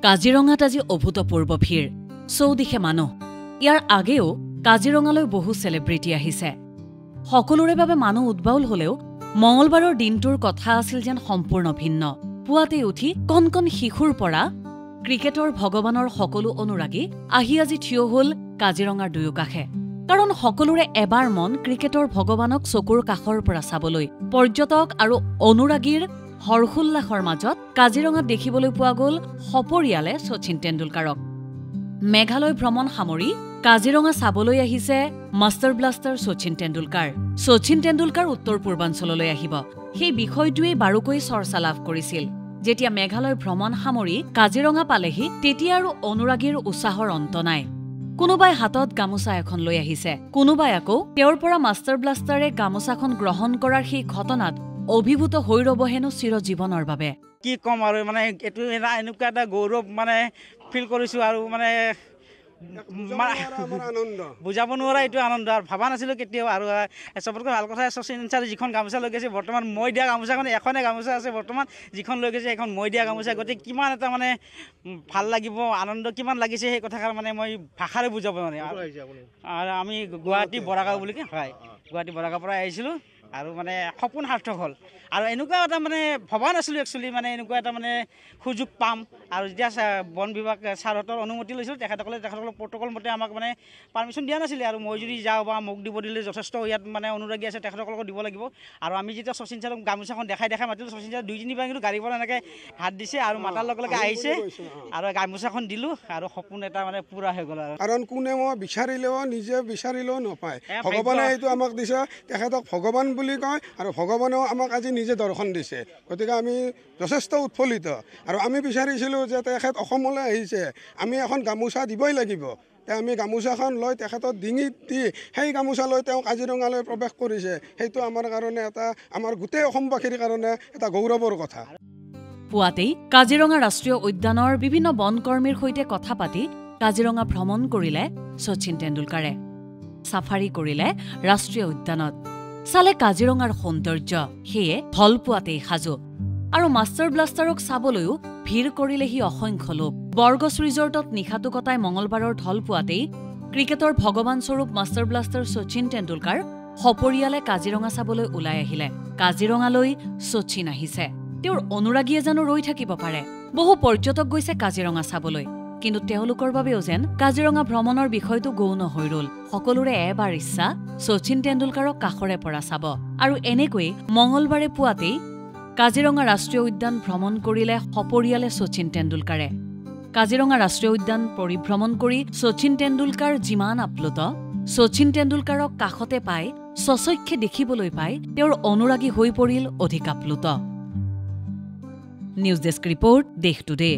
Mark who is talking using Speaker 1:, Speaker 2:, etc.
Speaker 1: কাজিৰঙাত আজি অভূতপূৰ্ব ভিৰ চৌদিশে মানুহ ইয়াৰ আগেও কাজিৰঙালৈ বহু সেলিব্ৰিটি আহিছে সকলোৰে বাবে মানুহ উদ্বাউল হলেও মঙ্গলবাৰৰ দিনটোৰ কথা আছিল যেন সম্পূৰ্ণ ভিন্ন পুৱাতে উঠি কণ শিশুৰ পৰা ক্ৰিকেটৰ ভগৱানৰ সকলো অনুৰাগী আহি আজি থিয় হল কাজিৰঙাৰ দুয়োকাষে কাৰণ সকলোৰে এবাৰ মন ক্ৰিকেটৰ ভগৱানক চকুৰ কাষৰ পৰা চাবলৈ পৰ্যটক আৰু অনুৰাগীৰ হৰহুল্লাসৰ মাজত কাজিৰঙাত দেখিবলৈ পোৱা গ'ল সপৰিয়ালে শচীন তেণ্ডুলকাৰক মেঘালয় ভ্ৰমণ সামৰি কাজিৰঙা চাবলৈ আহিছে মাষ্টাৰ ব্লাষ্টাৰ শচীন তেণ্ডুলকাৰ উত্তৰ পূৰ্বাঞ্চললৈ আহিব সেই বিষয়টোৱে বাৰুকৈ চৰ্চা লাভ কৰিছিল যেতিয়া মেঘালয় ভ্ৰমণ সামৰি কাজিৰঙা পালেহি তেতিয়া আৰু অনুৰাগীৰ উৎসাহৰ অন্ত নাই কোনোবাই হাতত গামোচা এখন লৈ আহিছে কোনোবাই আকৌ তেওঁৰ পৰা মাষ্টাৰ ব্লাষ্টাৰে গামোচাখন গ্ৰহণ কৰাৰ সেই ঘটনাত অভিভূত হৈ ৰব হেনো চিৰজীৱনৰ বাবে
Speaker 2: কি কম আৰু মানে এটো এনেকুৱা এটা গৌৰৱ মানে ফিল কৰিছো আৰু মানে বুজাব নোৱাৰা এইটো আনন্দ আৰু ভাবা নাছিলো কেতিয়াও আৰু চবতকৈ ভাল কথা শচীন ছাৰে যিখন গামোচা লৈ গৈছে বৰ্তমান মই দিয়া গামোচাখন এখনে গামোচা আছে বৰ্তমান যিখন লৈ গৈছে এখন মই দিয়া গামোচা গতিকে কিমান এটা মানে ভাল লাগিব আনন্দ কিমান লাগিছে সেই কথাষাৰ মানে মই ভাষাৰে বুজাব নোৱাৰিম আৰু আমি গুৱাহাটী বৰাগাঁও বুলি হয় গুৱাহাটী বৰাগাঁৱৰ পৰা আহিছিলোঁ আৰু মানে সপোন সাৰ্থক হ'ল আৰু এনেকুৱা এটা মানে ভবা নাছিলোঁ একচুৱেলি মানে এনেকুৱা এটা মানে সুযোগ পাম আৰু যেতিয়া বন বিভাগ ছাৰহঁতৰ অনুমতি লৈছিলোঁ তেখেতসকলে প্ৰট'কল মতে আমাক মানে পাৰ্মিশ্যন দিয়া নাছিলে আৰু মই যদি যাওঁ বা মোক দিব দিলে যথেষ্ট ইয়াত মানে অনুৰাগী আছে তেখেতসকলক দিব লাগিব আৰু আমি যেতিয়া শচীন ছাৰক গামোচাখন দেখাই মাতিলোঁ শচীন ছাৰ 2-3 বাৰ কিন্তু গাড়ীৰ পৰা এনেকৈ হাত দিছে আৰু মাতাৰ লগে লগে আহিছে আৰু গামোচাখন দিলোঁ আৰু সপোন এটা মানে পূৰা হৈ গ'ল আৰু
Speaker 3: কাৰণ কোনে মই নিজে বিচাৰিলেও নাপায় ভগৱানে এইটো আমাক দিছে তেখেতক ভগৱান বুলি কয় আৰু ভগৱানেও আমাক আজি নিজে দৰ্শন দিছে গতিকে আমি যথেষ্ট উৎফুল্লিত আৰু আমি বিচাৰিছিলোঁ যে তেখেত অসমলৈ আহিছে আমি এখন গামোচা দিবই লাগিব আমি গামোচাখন লৈ তেখেতৰ ডিঙিত দি সেই গামোচা লৈ তেওঁ কাজিৰঙালৈ প্ৰৱেশ কৰিছে সেইটো আমাৰ কাৰণে এটা আমাৰ গোটেই অসমবাসীৰ কাৰণে এটা গৌৰৱৰ কথা
Speaker 1: পুৱাতেই কাজিৰঙা ৰাষ্ট্ৰীয় উদ্যানৰ বিভিন্ন বনকৰ্মীৰ সৈতে কথা পাতি কাজিৰঙা ভ্ৰমণ কৰিলে শচীন তেণ্ডুলকাৰে সাফাৰী কৰিলে ৰাষ্ট্ৰীয় উদ্যানত চালে কাজিৰঙাৰ সৌন্দৰ্য সেয়ে ফল পুৱাতেই সাজু আৰু মাষ্টাৰ ব্লাষ্টাৰক চাবলৈও ভিৰ কৰিলেহি অসংখ্য লোক বৰ্গছ ৰিজৰ্টত নিশাটো কটাই মঙ্গলবাৰৰ ঢল পুৱাতেই ক্ৰিকেটৰ ভগৱান স্বৰূপ মাষ্টাৰ ব্লাষ্টাৰ শচীন তেণ্ডুলকাৰ সপৰিয়ালে কাজিৰঙা চাবলৈ ওলাই আহিলে কাজিৰঙালৈ শচীন আহিছে তেওঁৰ অনুৰাগীয়ে জানো ৰৈ থাকিব পাৰে বহু পৰ্যটক গৈছে কাজিৰঙা চাবলৈ কিন্তু তেওঁলোকৰ বাবেও যেন কাজিৰঙা ভ্ৰমণৰ বিষয়টো গৌণ হৈ ৰল সকলোৰে এবাৰ ইচ্ছা শচীন তেণ্ডুলকাৰক কাষৰে পৰা চাব আৰু এনেকৈ মঙ্গলবাৰে পুৱাতেই কাজিৰঙা ৰাষ্ট্ৰীয় উদ্যান ভ্ৰমণ কৰিলে সপৰিয়ালে শচীন তেণ্ডুলকাৰে কাজিৰঙা ৰাষ্ট্ৰীয় উদ্যান পৰিভ্ৰমণ কৰি শচীন তেণ্ডুলকাৰ যিমান আপ্লুত শচীন তেণ্ডুলকাৰক কাষতে পাই সচক্ষে দেখিবলৈ পাই তেওঁৰ অনুৰাগী হৈ পৰিল অধিক আপ্লুত নিউজ ডেস্ক ৰিপৰ্ট দেশ টুডে